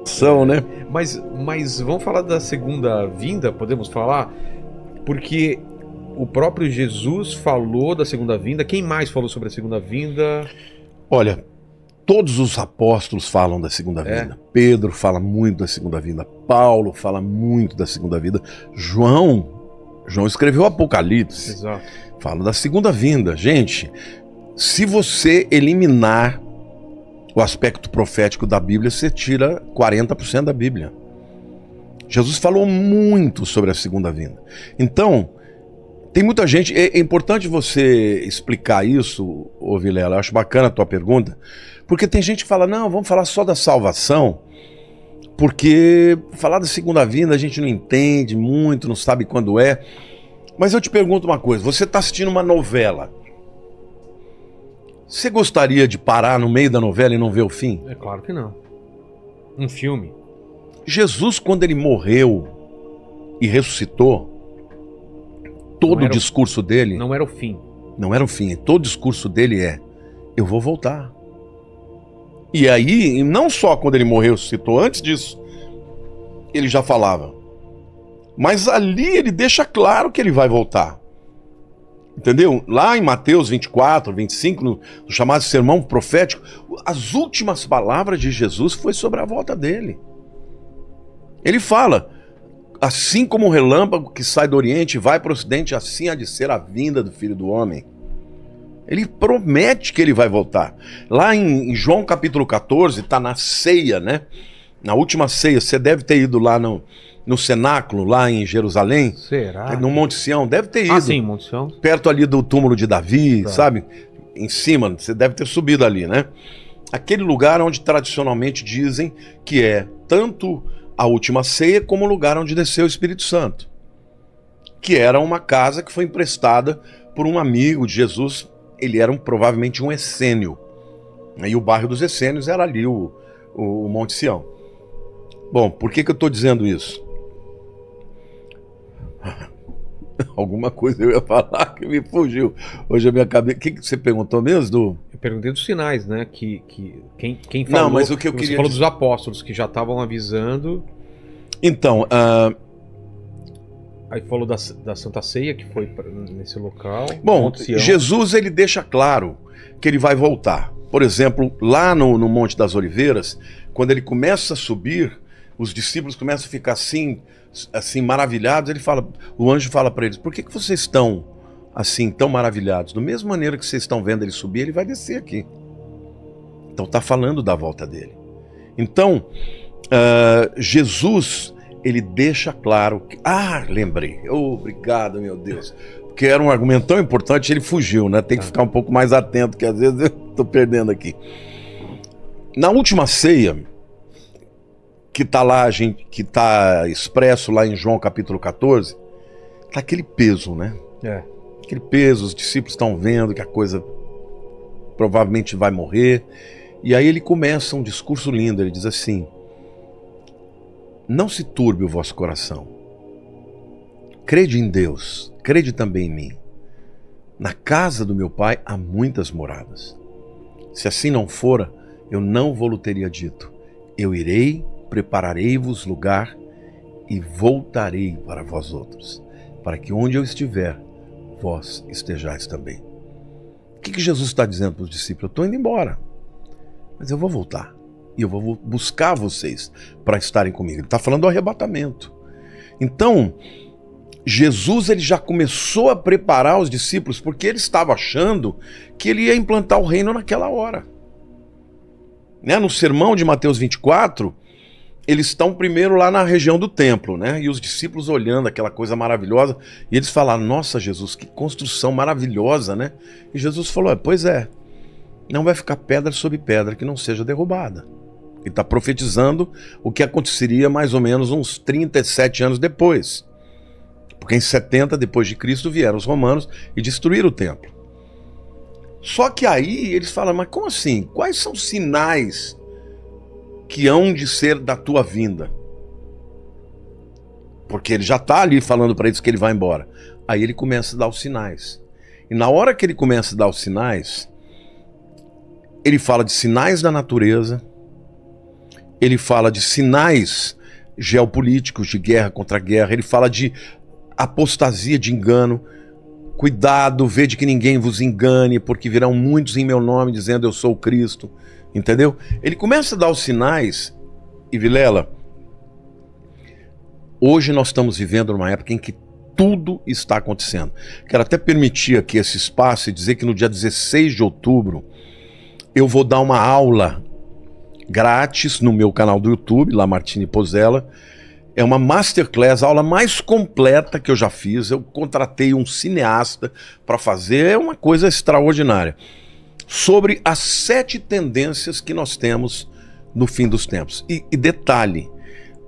São, né? Mas vamos falar da segunda vinda, podemos falar? Porque o próprio Jesus falou da segunda vinda. Quem mais falou sobre a segunda vinda? Olha, todos os apóstolos falam da segunda vinda. Pedro fala muito da segunda vinda. Paulo fala muito da segunda vinda. João escreveu o Apocalipse. Exato. Fala da segunda vinda. Gente, se você eliminar o aspecto profético da Bíblia, você tira 40% da Bíblia. Jesus falou muito sobre a segunda vinda. Então, tem muita gente... É importante você explicar isso, ô Vilela. Eu acho bacana a tua pergunta. Porque tem gente que fala, não, vamos falar só da salvação, porque falar da segunda vinda a gente não entende muito, não sabe quando é. Mas eu te pergunto uma coisa, você está assistindo uma novela. Você gostaria de parar no meio da novela e não ver o fim? É claro que não. Um filme. Jesus, quando ele morreu e ressuscitou, todo o discurso dele... Não era o fim. Não era o fim. Todo o discurso dele é, eu vou voltar. E aí, não só quando ele morreu e ressuscitou, antes disso, ele já falava. Mas ali ele deixa claro que ele vai voltar. Entendeu? Lá em Mateus 24, 25, no chamado sermão profético, as últimas palavras de Jesus foi sobre a volta dele. Ele fala, assim como o relâmpago que sai do Oriente e vai para o Ocidente, assim há de ser a vinda do Filho do Homem. Ele promete que ele vai voltar. Lá em João capítulo 14, está na ceia, né? Na última ceia, você deve ter ido lá no cenáculo, lá em Jerusalém. Será? No Monte Sião, deve ter ido. Ah, sim, Monte Sião. Perto ali do túmulo de Davi, Tá. sabe? Em cima, você deve ter subido ali, né? Aquele lugar onde tradicionalmente dizem que é tanto a última ceia como o lugar onde desceu o Espírito Santo. Que era uma casa que foi emprestada por um amigo de Jesus. Ele era provavelmente um essênio. E o bairro dos essênios era ali o Monte Sião. Bom, por que eu estou dizendo isso? Alguma coisa eu ia falar que me fugiu. Hoje a minha cabeça... O que você perguntou mesmo, Du? Eu perguntei dos sinais, né? Quem falou... Não, mas o que eu você queria falou dizer... dos apóstolos que já estavam avisando. Então, Aí falou da Santa Ceia, que foi nesse local. bom, Monte Sião. Jesus ele deixa claro que ele vai voltar. Por exemplo, lá no Monte das Oliveiras, quando ele começa a subir, os discípulos começam a ficar assim maravilhados. O anjo fala para eles, por que vocês estão assim tão maravilhados? Da mesma maneira que vocês estão vendo ele subir, ele vai descer aqui. Então está falando da volta dele. Então, Jesus, ele deixa claro que... lembrei. Obrigado, meu Deus. Porque era um argumento tão importante, ele fugiu, né? Tem que ficar um pouco mais atento, que às vezes eu estou perdendo aqui. Na última ceia, que está lá, que está expresso lá em João capítulo 14, tá aquele peso, né? Aquele peso, os discípulos estão vendo que a coisa provavelmente vai morrer. E aí ele começa um discurso lindo, ele diz assim: não se turbe o vosso coração. Crede em Deus, crede também em mim. Na casa do meu pai há muitas moradas. Se assim não fora, eu não vou-lo teria dito. Eu irei, prepararei-vos lugar e voltarei para vós outros, para que onde eu estiver, vós estejais também. O que Jesus está dizendo para os discípulos? Eu estou indo embora, mas eu vou voltar. E eu vou buscar vocês para estarem comigo. Ele está falando do arrebatamento. Então, Jesus ele já começou a preparar os discípulos, porque ele estava achando que ele ia implantar o reino naquela hora. Né? No sermão de Mateus 24, eles estão primeiro lá na região do templo, né? E os discípulos olhando aquela coisa maravilhosa, e eles falaram, nossa Jesus, que construção maravilhosa, né? E Jesus falou, pois é, não vai ficar pedra sobre pedra que não seja derrubada. Ele está profetizando o que aconteceria mais ou menos uns 37 anos depois. Porque em 70 depois de Cristo vieram os romanos e destruíram o templo. Só que aí eles falam, mas como assim? Quais são os sinais que hão de ser da tua vinda? Porque ele já está ali falando para eles que ele vai embora. Aí ele começa a dar os sinais. E na hora que ele começa a dar os sinais, ele fala de sinais da natureza, ele fala de sinais geopolíticos, de guerra contra guerra, ele fala de apostasia, de engano. Cuidado, vede que ninguém vos engane, porque virão muitos em meu nome dizendo eu sou o Cristo, entendeu? Ele começa a dar os sinais, e Vilela, hoje nós estamos vivendo numa época em que tudo está acontecendo. Quero até permitir aqui esse espaço e dizer que no dia 16 de outubro eu vou dar uma aula grátis no meu canal do YouTube, Lamartine Pozzella. É uma masterclass, a aula mais completa que eu já fiz. Eu contratei um cineasta para fazer, é uma coisa extraordinária. Sobre as 7 tendências que nós temos no fim dos tempos. E detalhe,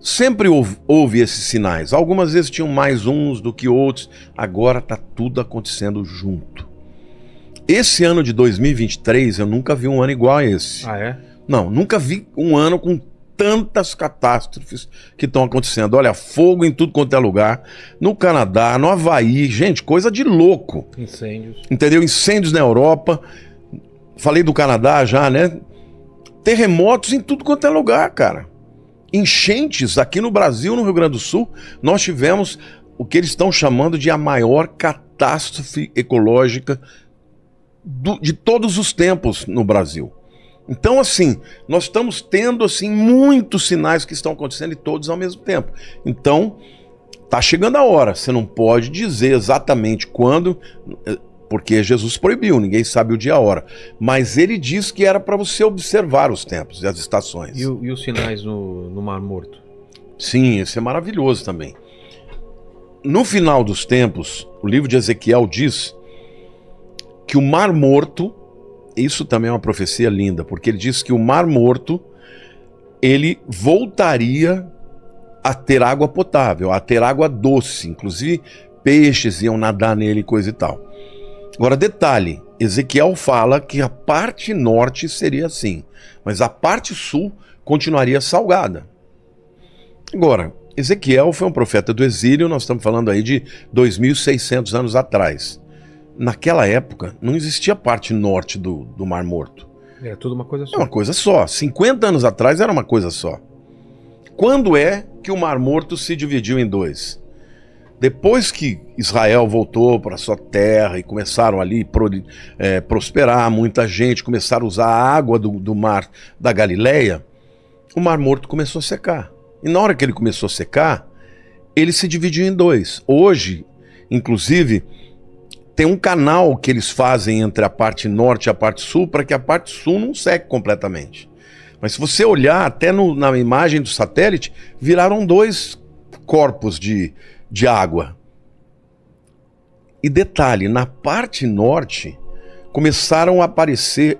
sempre houve esses sinais. Algumas vezes tinham mais uns do que outros. Agora está tudo acontecendo junto. Esse ano de 2023, eu nunca vi um ano igual a esse. Ah, é? Não, nunca vi um ano com tantas catástrofes que estão acontecendo. Olha, fogo em tudo quanto é lugar. No Canadá, no Havaí, gente, coisa de louco. Incêndios. Entendeu? Incêndios na Europa. Falei do Canadá já, né? Terremotos em tudo quanto é lugar, cara. Enchentes aqui no Brasil, no Rio Grande do Sul, nós tivemos o que eles estão chamando de a maior catástrofe ecológica de todos os tempos no Brasil. Então, assim, nós estamos tendo, assim, muitos sinais que estão acontecendo e todos ao mesmo tempo. Então, tá chegando a hora. Você não pode dizer exatamente quando, porque Jesus proibiu, ninguém sabe o dia e a hora. Mas ele disse que era para você observar os tempos e as estações. E os sinais no Mar Morto? Sim, isso é maravilhoso também. No final dos tempos, o livro de Ezequiel diz que o Mar Morto, isso também é uma profecia linda, porque ele diz que o Mar Morto, ele voltaria a ter água potável, a ter água doce, inclusive peixes iam nadar nele e coisa e tal. Agora, detalhe, Ezequiel fala que a parte norte seria assim, mas a parte sul continuaria salgada. Agora, Ezequiel foi um profeta do exílio, nós estamos falando aí de 2.600 anos atrás. Naquela época, não existia a parte norte do Mar Morto. Era tudo uma coisa só. É uma coisa só. 50 anos atrás era uma coisa só. Quando é que o Mar Morto se dividiu em 2? Depois que Israel voltou para sua terra e começaram ali prosperar, muita gente começaram a usar a água do mar da Galileia, o Mar Morto começou a secar. E na hora que ele começou a secar, ele se dividiu em 2. Hoje, inclusive, tem um canal que eles fazem entre a parte norte e a parte sul para que a parte sul não seque completamente. Mas se você olhar até na imagem do satélite, viraram 2 corpos de água. E detalhe, na parte norte começaram a aparecer,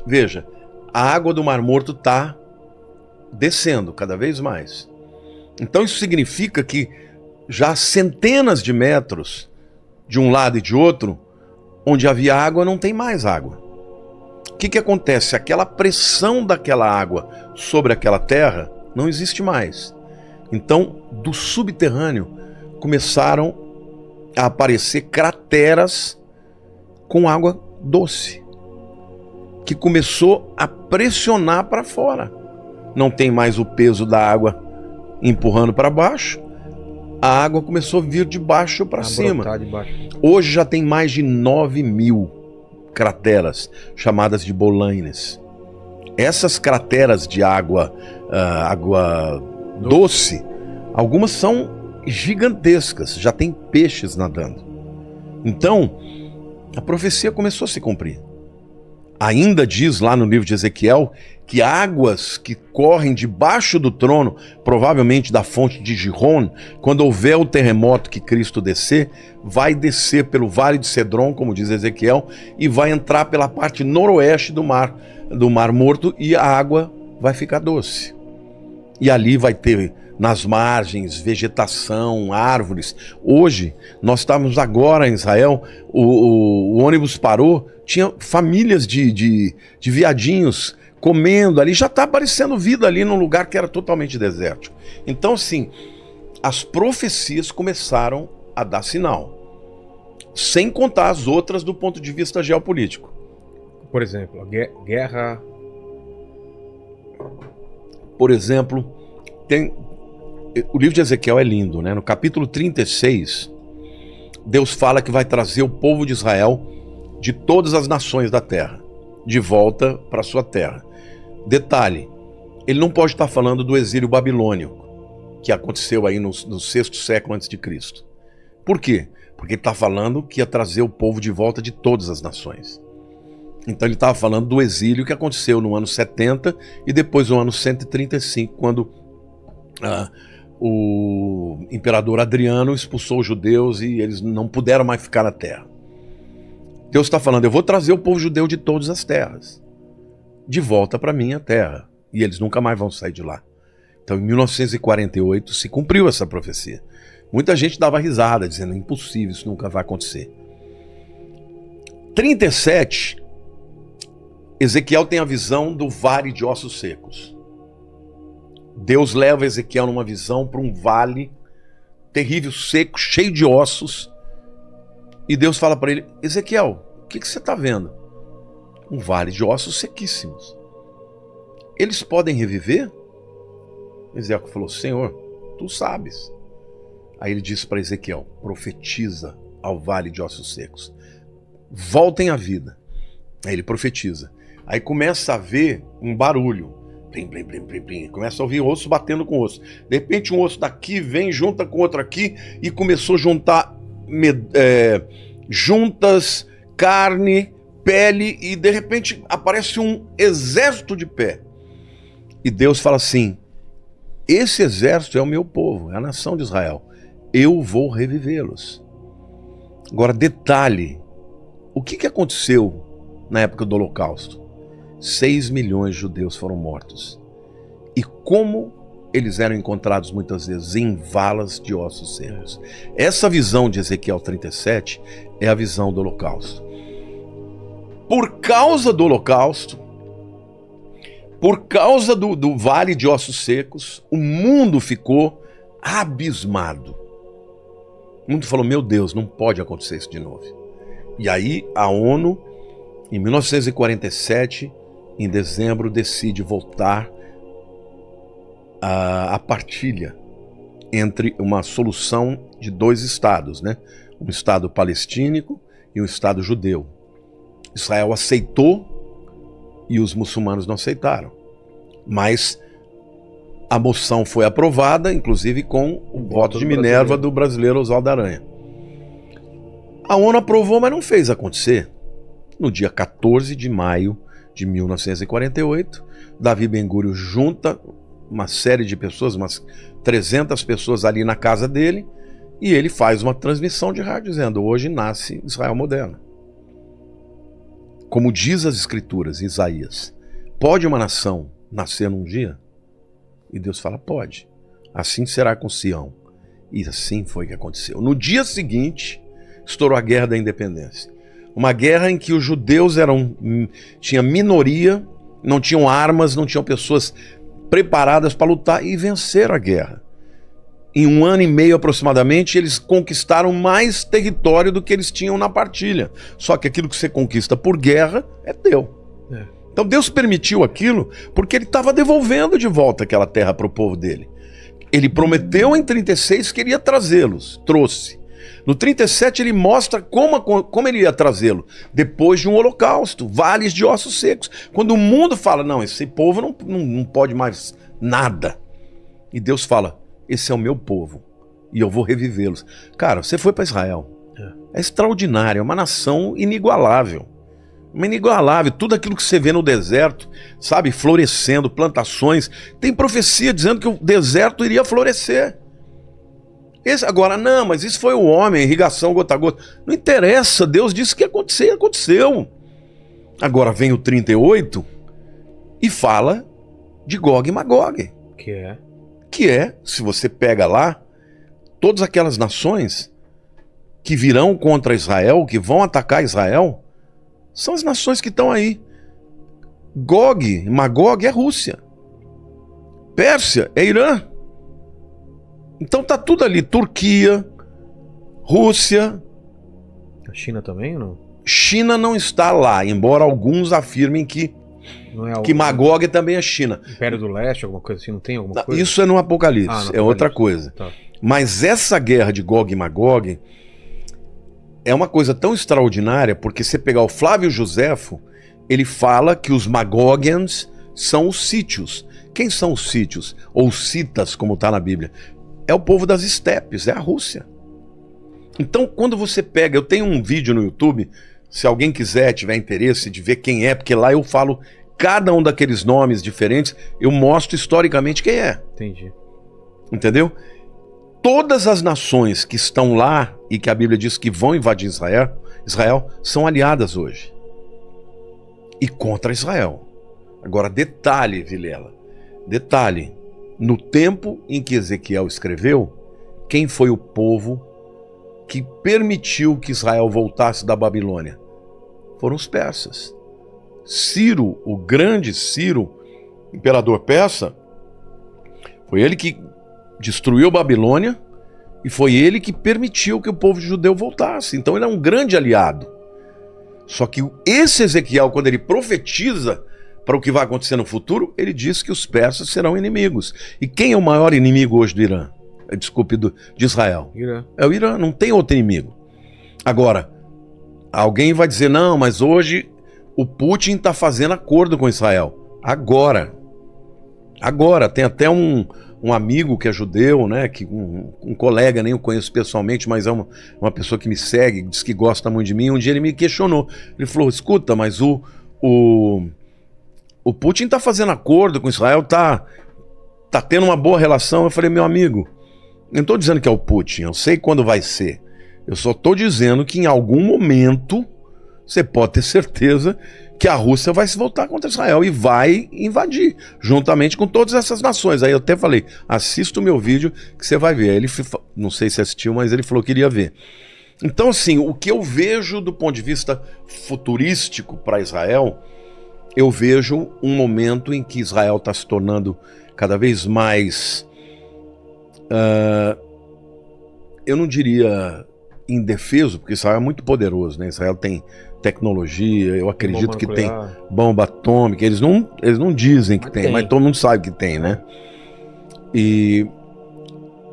veja, a água do Mar Morto está descendo cada vez mais. Então isso significa que já centenas de metros de um lado e de outro, onde havia água, não tem mais água. O que acontece? Aquela pressão daquela água sobre aquela terra não existe mais. Então, do subterrâneo, começaram a aparecer crateras com água doce, que começou a pressionar para fora. Não tem mais o peso da água empurrando para baixo, a água começou a vir de baixo para cima. Hoje já tem mais de 9.000 crateras, chamadas de bolaines. Essas crateras de água doce, algumas são gigantescas, já tem peixes nadando. Então, a profecia começou a se cumprir. Ainda diz lá no livro de Ezequiel que águas que correm debaixo do trono, provavelmente da fonte de Gihon, quando houver o terremoto que Cristo descer, vai descer pelo Vale de Cedron, como diz Ezequiel, e vai entrar pela parte noroeste do Mar Morto, e a água vai ficar doce. E ali vai ter nas margens vegetação, árvores. Hoje, nós estávamos agora em Israel, o ônibus parou, tinha famílias de viadinhos comendo ali, já está aparecendo vida ali num lugar que era totalmente desértico. Então, assim, as profecias começaram a dar sinal, sem contar as outras do ponto de vista geopolítico. Por exemplo, a guerra Por exemplo, o livro de Ezequiel é lindo, né? No capítulo 36, Deus fala que vai trazer o povo de Israel de todas as nações da terra de volta para sua terra. Detalhe, ele não pode estar falando do exílio babilônico que aconteceu aí no 6º século antes de Cristo. Por quê? Porque ele está falando que ia trazer o povo de volta de todas as nações. Então ele estava falando do exílio que aconteceu no ano 70 e depois no ano 135, quando o imperador Adriano expulsou os judeus e eles não puderam mais ficar na terra. Deus está falando, eu vou trazer o povo judeu de todas as terras de volta para minha terra, e eles nunca mais vão sair de lá. Então em 1948 se cumpriu essa profecia. Muita gente dava risada, dizendo, impossível, isso nunca vai acontecer. 37, Ezequiel tem a visão do vale de ossos secos. Deus leva Ezequiel numa visão para um vale terrível, seco, cheio de ossos. E Deus fala para ele, Ezequiel, o que você está vendo? Um vale de ossos sequíssimos. Eles podem reviver? Ezequiel falou, Senhor, tu sabes. Aí ele disse para Ezequiel, profetiza ao vale de ossos secos. Voltem à vida. Aí ele profetiza. Aí começa a ver um barulho. Plim, plim, plim, plim, plim. Começa a ouvir osso batendo com osso. De repente um osso daqui vem, junta com outro aqui e começou a juntar juntas, carne, pele e de repente aparece um exército de pé. E Deus fala assim, esse exército é o meu povo, é a nação de Israel. Eu vou revivê-los. Agora detalhe, o que aconteceu na época do Holocausto? 6 milhões de judeus foram mortos. E como eles eram encontrados muitas vezes em valas de ossos secos. Essa visão de Ezequiel 37 é a visão do Holocausto. Por causa do Holocausto, por causa do vale de ossos secos, o mundo ficou abismado. O mundo falou, meu Deus, não pode acontecer isso de novo. E aí a ONU, em 1947, em dezembro, decide voltar a partilha entre uma solução de 2 estados, né? Um estado palestínico e um estado judeu. Israel aceitou e os muçulmanos não aceitaram. Mas a moção foi aprovada, inclusive com o voto de Minerva do brasileiro Oswaldo Aranha. A ONU aprovou, mas não fez acontecer. No dia 14 de maio de 1948, Davi Ben-Gurion junta uma série de pessoas, umas 300 pessoas ali na casa dele, e ele faz uma transmissão de rádio dizendo, hoje nasce Israel moderno. Como diz as escrituras, Isaías, pode uma nação nascer num dia? E Deus fala, pode. Assim será com Sião. E assim foi que aconteceu. No dia seguinte, estourou a Guerra da Independência. Uma guerra em que os judeus tinham minoria, não tinham armas, não tinham pessoas preparadas para lutar e venceram a guerra. Em 1 ano e meio aproximadamente, eles conquistaram mais território do que eles tinham na partilha. Só que aquilo que você conquista por guerra é teu. Então Deus permitiu aquilo porque ele estava devolvendo de volta aquela terra para o povo dele. Ele prometeu em 36 que ele ia trazê-los, trouxe. No 37 ele mostra como ele ia trazê-lo, depois de um holocausto, vales de ossos secos. Quando o mundo fala, não, esse povo não pode mais nada. E Deus fala, esse é o meu povo e eu vou revivê-los. Cara, você foi para Israel. É extraordinário, é uma nação inigualável. Uma inigualável, tudo aquilo que você vê no deserto, sabe, florescendo, plantações. Tem profecia dizendo que o deserto iria florescer. Agora, não, mas isso foi o homem, irrigação gota a gota. Não interessa, Deus disse que ia acontecer e aconteceu. Agora vem o 38 e fala de Gog e Magog. Que é, se você pega lá, todas aquelas nações que virão contra Israel, que vão atacar Israel, são as nações que estão aí. Gog, Magog é Rússia. Pérsia é Irã. Então tá tudo ali, Turquia, Rússia. A China também ou não? China não está lá, embora alguns afirmem que Não é Que Magog também é China. Império do Leste, alguma coisa assim, não tem alguma coisa? Isso é no Apocalipse, no é Apocalipse. outra coisa. Tá. Mas essa guerra de Gog e Magog é uma coisa tão extraordinária, porque você pegar o Flávio Joséfo, ele fala que os Magogians são os sítios. Quem são os sítios? Ou citas, como está na Bíblia? É o povo das estepes, é a Rússia. Então, quando você pega... Eu tenho um vídeo no YouTube, se alguém quiser, tiver interesse de ver quem é, porque lá eu falo cada um daqueles nomes diferentes, eu mostro historicamente quem é. Entendi. Entendeu? Todas as nações que estão lá e que a Bíblia diz que vão invadir Israel são aliadas hoje. E contra Israel. Agora, detalhe, Vilela. Detalhe. No tempo em que Ezequiel escreveu, quem foi o povo que permitiu que Israel voltasse da Babilônia? Foram os persas. Ciro, o grande Ciro, imperador persa, foi ele que destruiu a Babilônia e foi ele que permitiu que o povo judeu voltasse. Então ele é um grande aliado. Só que esse Ezequiel, quando ele profetiza para o que vai acontecer no futuro, ele diz que os persas serão inimigos. E quem é o maior inimigo hoje do Irã? Desculpe, de Israel. Irã. É o Irã, não tem outro inimigo. Agora, alguém vai dizer, não, mas hoje o Putin está fazendo acordo com Israel. Agora, tem até um amigo que é judeu, né, que um colega, nem o conheço pessoalmente, mas é uma pessoa que me segue, diz que gosta muito de mim. Um dia ele me questionou. Ele falou, escuta, mas o Putin está fazendo acordo com Israel, tá tendo uma boa relação. Eu falei, meu amigo, eu não estou dizendo que é o Putin, eu sei quando vai ser. Eu só estou dizendo que em algum momento você pode ter certeza que a Rússia vai se voltar contra Israel e vai invadir, juntamente com todas essas nações. Aí eu até falei, assista o meu vídeo que você vai ver. Aí ele, não sei se assistiu, mas ele falou que iria ver. Então, assim, o que eu vejo do ponto de vista futurístico para Israel, eu vejo um momento em que Israel está se tornando cada vez mais, eu não diria indefeso, porque Israel é muito poderoso, né? Israel tem tecnologia, eu acredito que tem bomba atômica, eles não dizem que tem, mas todo mundo sabe que tem, né?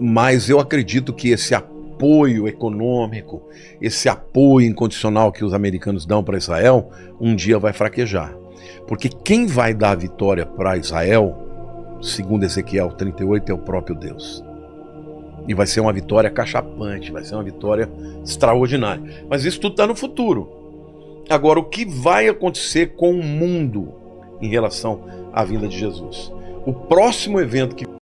Mas eu acredito que esse apoio econômico, esse apoio incondicional que os americanos dão para Israel, um dia vai fraquejar. Porque quem vai dar a vitória para Israel, segundo Ezequiel 38, é o próprio Deus. E vai ser uma vitória cachapante, vai ser uma vitória extraordinária. Mas isso tudo está no futuro. Agora, o que vai acontecer com o mundo em relação à vinda de Jesus? O próximo evento que